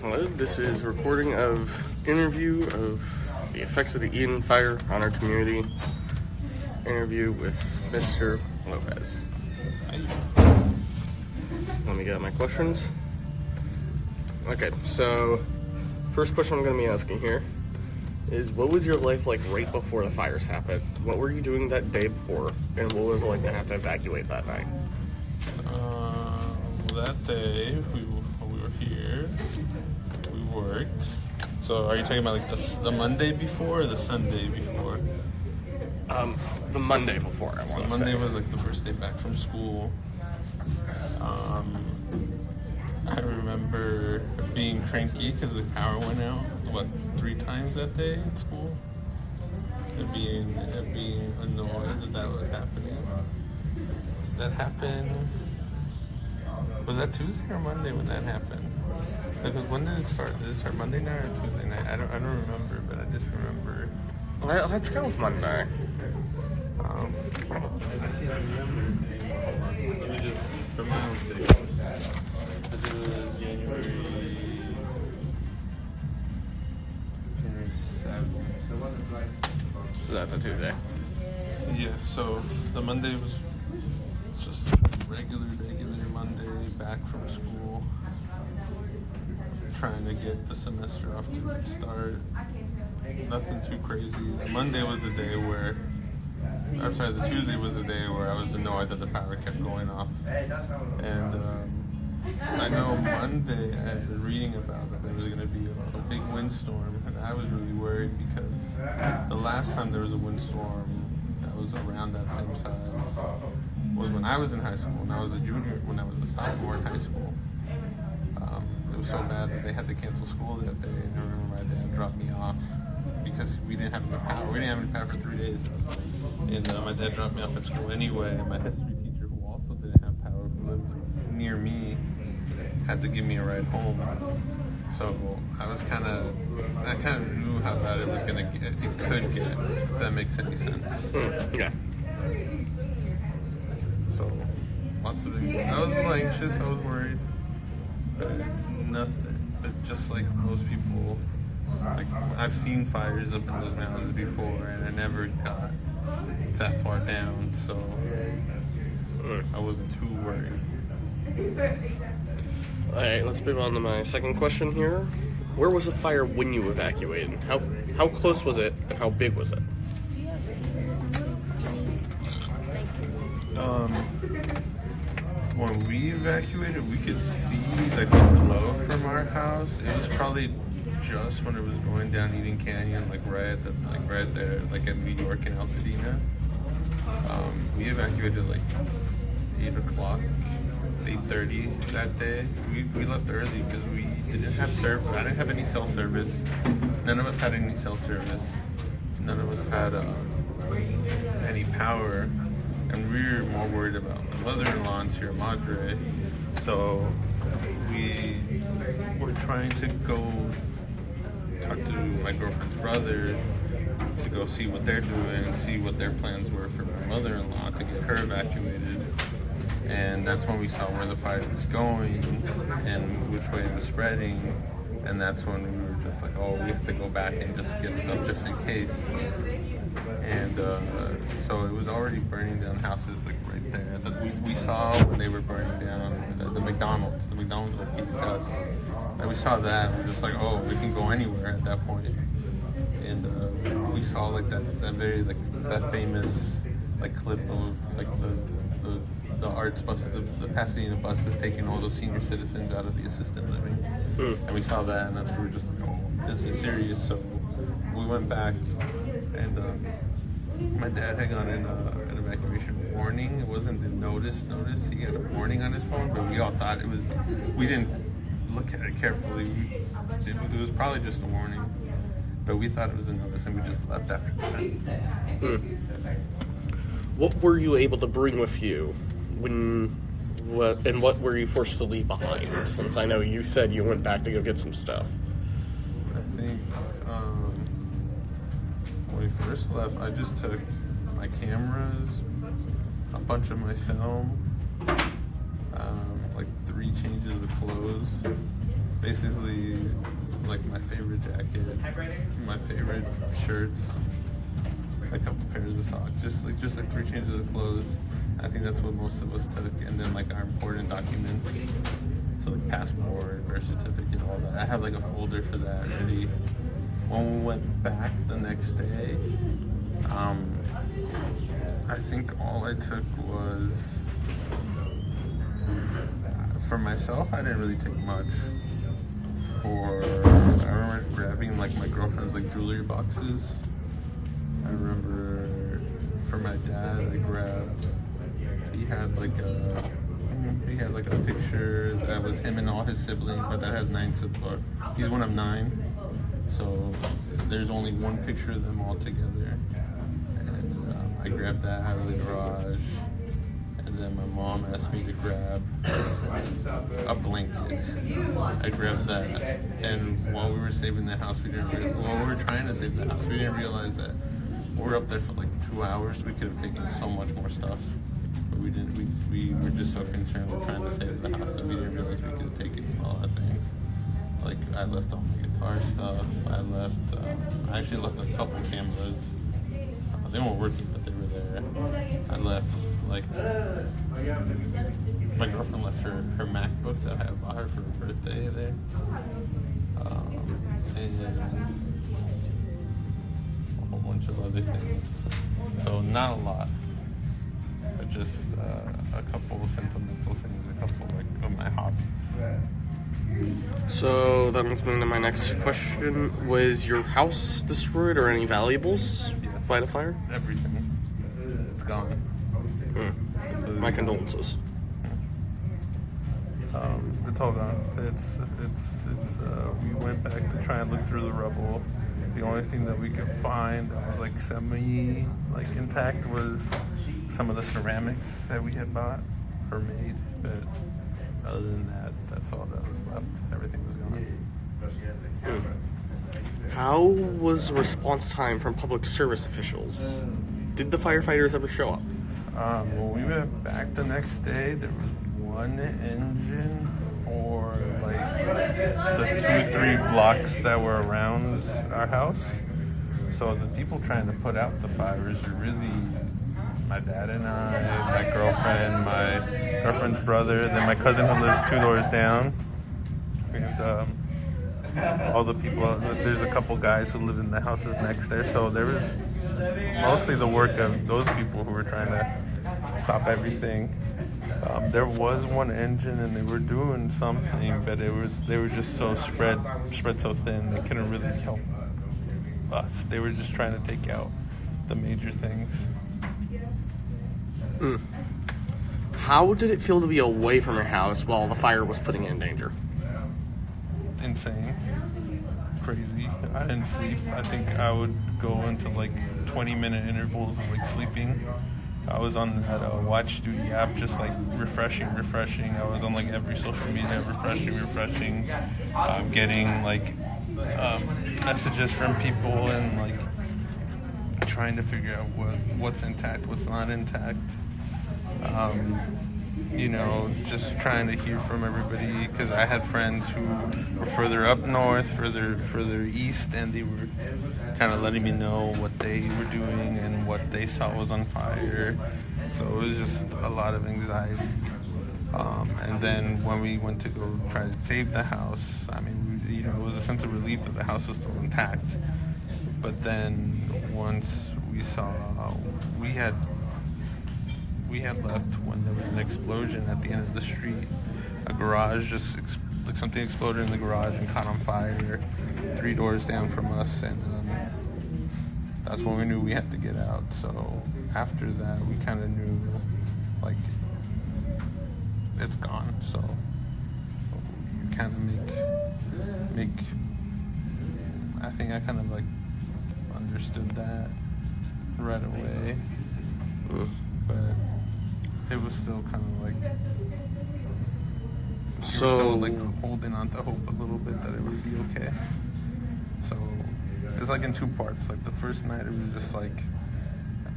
Hello, this is a recording of interview of the effects of the Eaton fire on our community. Interview with Mr. Lopez. Let me get my questions. Okay, so first question I'm going to be asking here is, what was your life like right before the fires happened? What were you doing that day before, and what was it like to have to evacuate that night? That day we were here, we worked. So are you talking about like the Monday before or the Sunday before? The Monday before, I want to say. Monday was like the first day back from school. I remember being cranky because the power went out, 3 times that day at school? And being annoyed that was happening. Did that happen? Was that Tuesday or Monday when that happened? Because when did it start? Did it start Monday night or Tuesday night? I don't remember, but I just remember. Let's go with Monday. I can't remember. Let me just, for my own sake. Because it was January 7th. So that's a Tuesday. Yeah, so the Monday was just regular Monday, back from school, trying to get the semester off to a start. Nothing too crazy. Monday was the day where, the Tuesday was the day where I was annoyed that the power kept going off. And I know Monday I had been reading about that there was going to be a big windstorm, and I was really worried because the last time there was a windstorm that was around that same size was when I was in high school, when I was a junior, when I was a sophomore in high school. It was so bad that they had to cancel school that day, and I remember my dad dropped me off because we didn't have any power. We didn't have any power for 3 days. And my dad dropped me off at school anyway, and my history teacher, who also didn't have power, who lived near me, had to give me a ride home. So I kind of knew how bad it was it could get, if that makes any sense. Yeah. So, lots of things. I was a little anxious, I was worried. But nothing. But just like most people, like I've seen fires up in those mountains before, and I never got that far down, so I wasn't too worried. Alright, let's move on to my second question here. Where was the fire when you evacuated? How close was it? How big was it? When we evacuated, we could see like the glow from our house. It was probably just when it was going down Eaton Canyon, right there, like at New York and Altadena. We evacuated like 8 o'clock, 8:30 that day. We left early because we didn't have service. I didn't have any cell service. None of us had any cell service. None of us had any power. And we were more worried about my mother-in-law and Sierra Madre. So we were trying to go talk to my girlfriend's brother to go see what they're doing and see what their plans were for my mother-in-law to get her evacuated. And that's when we saw where the fire was going and which way it was spreading. And that's when we were just like, oh, we have to go back and just get stuff just in case. And so it was already burning down houses like right there that we saw when they were burning down the McDonald's located to us. And we saw that and we're just like, oh, we can go anywhere at that point. And we saw like that very like that famous like clip of like the arts buses, the Pasadena buses taking all those senior citizens out of the assisted living. And we saw that, and that's where we were just like, oh, this is serious. So we went back, and my dad had gotten an evacuation warning. It wasn't the notice. He got a warning on his phone, but we all thought it was. We didn't look at it carefully. It was probably just a warning, but we thought it was a notice, and we just left after that. What were you able to bring with you and what were you forced to leave behind? Since I know you said you went back to go get some stuff. I think when we first left, I just took my cameras, a bunch of my film, like 3 changes of clothes, basically like my favorite jacket, my favorite shirts, a couple pairs of socks, just like 3 changes of clothes. I think that's what most of us took, and then like our important documents, so like passport, birth certificate, all that. I have like a folder for that ready. When we went back the next day, I think all I took was, for myself, I didn't really take much. I remember grabbing like my girlfriend's like jewelry boxes. I remember for my dad, I grabbed, he had like a picture that was him and all his siblings. My dad has 9 siblings. He's one of 9. So there's only one picture of them all together. And I grabbed that out of the garage. And then my mom asked me to grab a blanket. I grabbed that. And while we were saving the house, while we were trying to save the house, we didn't realize that we were up there for like 2 hours. We could have taken so much more stuff. But we didn't. We were just so concerned with trying to save the house that we didn't realize we could have taken a lot of things. Like I left all my guitar stuff. I actually left a couple cameras. They weren't working, but they were there. I left like my girlfriend left her MacBook that I bought her for her birthday there. And a whole bunch of other things. So not a lot, but just a couple of sentimental things, a couple like of my hobbies. So that brings me to my next question. Was your house destroyed or any valuables by the fire? Everything. It's gone. My condolences. It's all gone. It's we went back to try and look through the rubble. The only thing that we could find that was like semi like intact was some of the ceramics that we had bought or made, but other than that, that's all that was left. Everything was gone. How was response time from public service officials? Did the firefighters ever show up? When we went back the next day, there was one engine for like the 2-3 blocks that were around our house. So the people trying to put out the fires are really my dad and I, my girlfriend's brother, then my cousin who lives 2 doors down, and all the people. There's a couple guys who live in the houses next there. So there was mostly the work of those people who were trying to stop everything. There was one engine and they were doing something, but they were just so spread so thin they couldn't really help us. They were just trying to take out the major things. How did it feel to be away from your house while the fire was putting you in danger? Insane. Crazy. I didn't sleep. I think I would go into like 20-minute intervals of like sleeping. I was on that Watch Duty app, just like refreshing. I was on like every social media, refreshing. Getting like messages from people and like trying to figure out what's intact, what's not intact. Just trying to hear from everybody, because I had friends who were further up north, further east, and they were kind of letting me know what they were doing and what they saw was on fire. So it was just a lot of anxiety. And then when we went to go try to save the house, I mean, it was a sense of relief that the house was still intact. But then once we saw, we had left when there was an explosion at the end of the street. A garage something exploded in the garage and caught on fire 3 doors down from us, and that's when we knew we had to get out. So after that, we kind of knew, like, it's gone. So you kind of make. I think I kind of like understood that right away, but it was still kind of like, we were still like holding on to hope a little bit that it would be okay. So it's like in 2 parts. Like the first night, it was just like,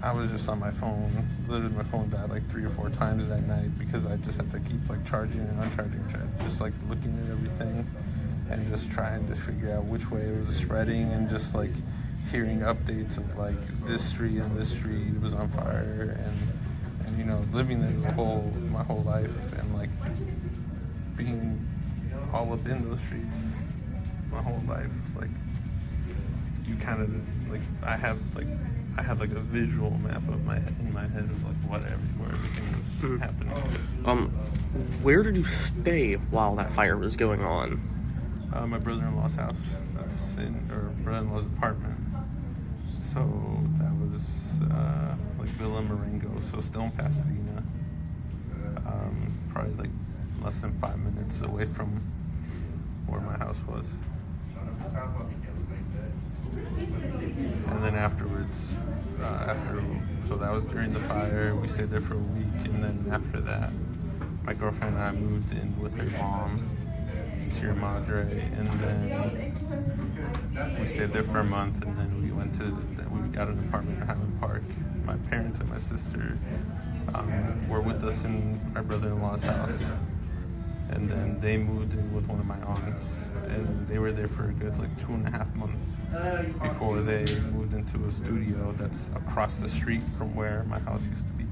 I was just on my phone. Literally, my phone died like 3 or 4 times that night because I just had to keep like charging and uncharging, just like looking at everything. and just trying to figure out which way it was spreading, and just like hearing updates of like this street and this street was on fire, and you know, living there my whole life, and like being all up in those streets my whole life. Like, you kind of like I had like a visual map of in my head of like where everything was happening. Where did you stay while that fire was going on? My brother-in-law's house. Or brother-in-law's apartment. So that was like Villa Marengo, so still in Pasadena. Probably like less than 5 minutes away from where my house was. And then afterwards, so that was during the fire. We stayed there for a week, and then after that, my girlfriend and I moved in with her mom, Sierra Madre, and then we stayed there for a month, and then we got an apartment in Highland Park. My parents and my sister were with us in my brother-in-law's house, and then they moved in with one of my aunts, and they were there for a good like 2.5 months before they moved into a studio that's across the street from where my house used to be.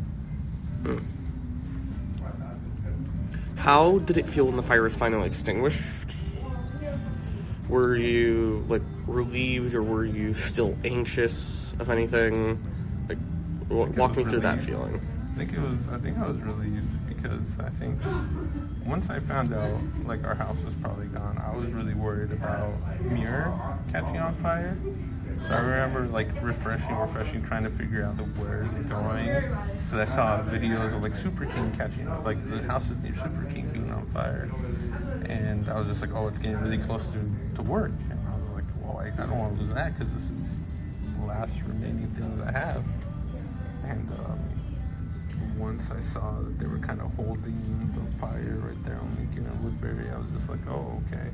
How did it feel when the fire was finally extinguished? Were you like relieved, or were you still anxious, if anything? Like, walk me through that feeling. I think I was relieved, because I think once I found out like our house was probably gone, I was really worried about mirror catching on fire. So I remember like refreshing, trying to figure out where is it going, because I saw videos of like Super King catching, like the houses near Super King being on fire, and I was just like, oh, it's getting really close to work, and I was like, well, I don't want to lose that, because this is the last remaining things I have. And once I saw that they were kind of holding the fire right there on Lincoln and Woodbury, I was just like, oh, okay.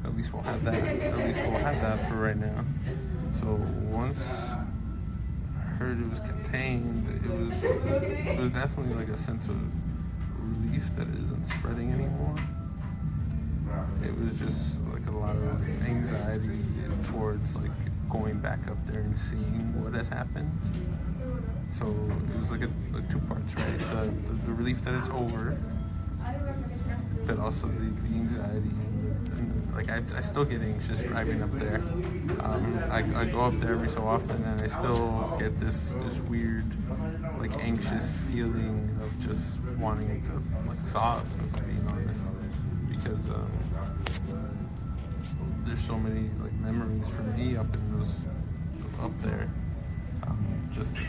At least we'll have that. For right now. So once I heard it was contained, it was definitely like a sense of relief that it isn't spreading anymore. It was just like a lot of anxiety towards like going back up there and seeing what has happened. So it was like a 2 parts, right? The relief that it's over, but also the anxiety and like I still get anxious driving up there. I go up there every so often, and I still get this weird like anxious feeling of just wanting to like sob, if I'm being honest, because there's so many like memories for me up there. Just this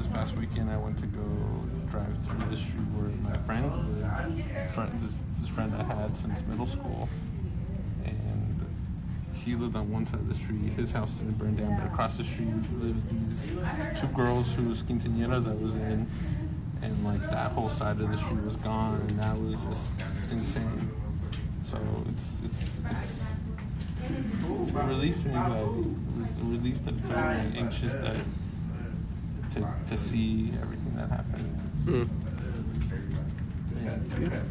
past weekend, I went to go drive through the street where my friends live. This friend I had since middle school, and he lived on one side of the street. His house didn't burn down, but across the street lived these 2 girls whose quinceañeras I was in, and like that whole side of the street was gone, and that was just insane. So it's relief and anxiety. Relief that it's over, and anxious to see everything that happened. Yeah.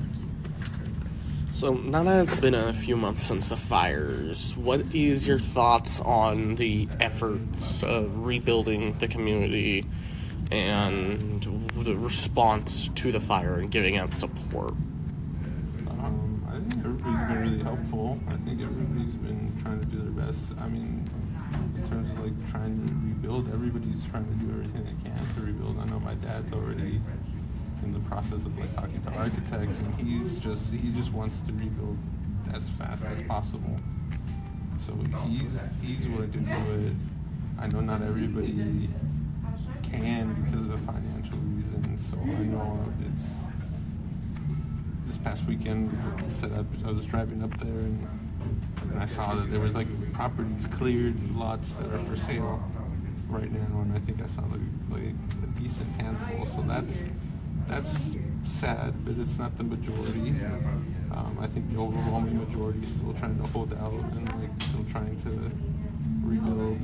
So now that it's been a few months since the fires, what is your thoughts on the efforts of rebuilding the community and the response to the fire and giving out support? I think everybody's been really helpful. I think everybody's been trying to do their best. I mean, in terms of like trying to rebuild, everybody's trying to do everything they can to rebuild. I know my dad's already in the process of like talking to architects, and he just wants to rebuild as fast as possible. So he's willing to do it. I know not everybody can because of financial reasons. So I know it's this past weekend. I was driving up there, and I saw that there was like properties cleared, lots that are for sale right now, and I think I saw like a decent handful. So that's sad, but it's not the majority. I think the overwhelming majority is still trying to hold out and like still trying to rebuild.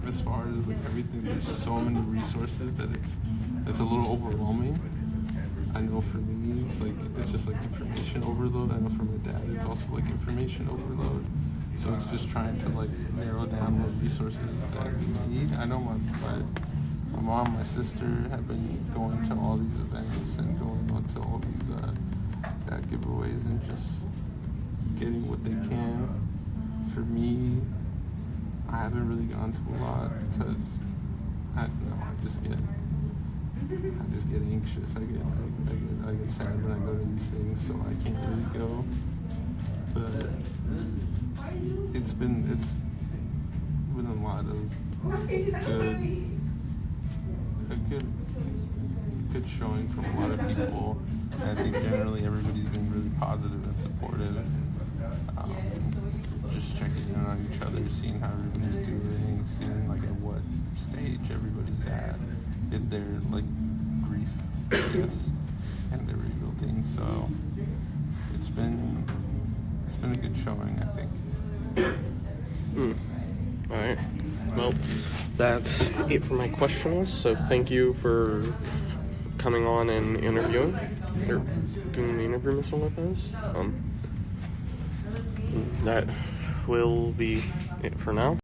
As far as like everything, there's so many resources that it's a little overwhelming. I know for me, it's just like information overload. I know for my dad, it's also like information overload. So it's just trying to like narrow down what resources that we need. I know my mom, my sister have been going to all these events and going on to all these giveaways and just getting what they can. For me, I haven't really gone to a lot because I just get anxious. I get sad when I go to these things, so I can't really go. But it's been a lot of good showing from a lot of people. And I think generally everybody's been really positive and supportive. Just checking in on each other, seeing how everybody's doing, seeing like at what stage everybody's at in their like grief, I guess, and their rebuilding. So it's been a good showing, I think. All right. Well, that's it for my question list. So thank you for coming on and interviewing, or doing the interview, Mr. Lopez. That will be it for now.